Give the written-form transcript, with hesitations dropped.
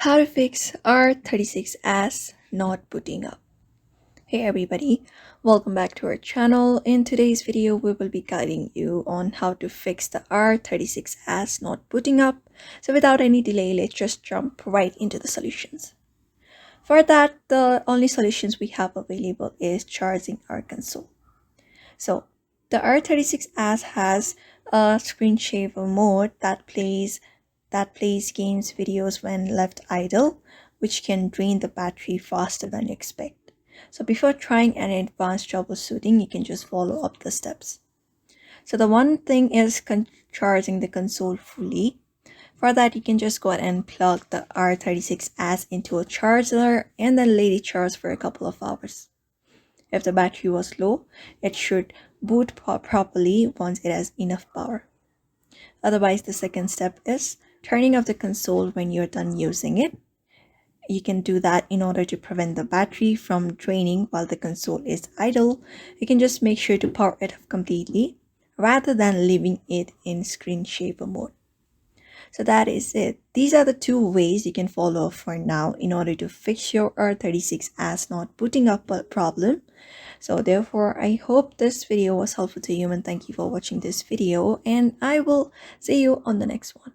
How to fix R36S not booting up. Hey everybody, welcome back to our channel. In today's video, we will be guiding you on how to fix the R36S not booting up. So without any delay, let's just jump right into the solutions. For that, the only solutions we have available is charging our console. So the R36S has a screen saver mode that plays games videos when left idle, which can drain the battery faster than you expect. So before trying any advanced troubleshooting, you can just follow up the steps. So the one thing is charging the console fully. For that, you can just go ahead and plug the R36S into a charger and then let it charge for a couple of hours. If the battery was low, it should boot properly once it has enough power. Otherwise, the second step is turning off the console when you're done using it. You can do that in order to prevent the battery from draining while the console is idle. You can just make sure to power it off completely rather than leaving it in screen saver mode. So that is it. These are the two ways you can follow for now in order to fix your R36S not booting up problem. So therefore, I hope this video was helpful to you and thank you for watching this video, and I will see you on the next one.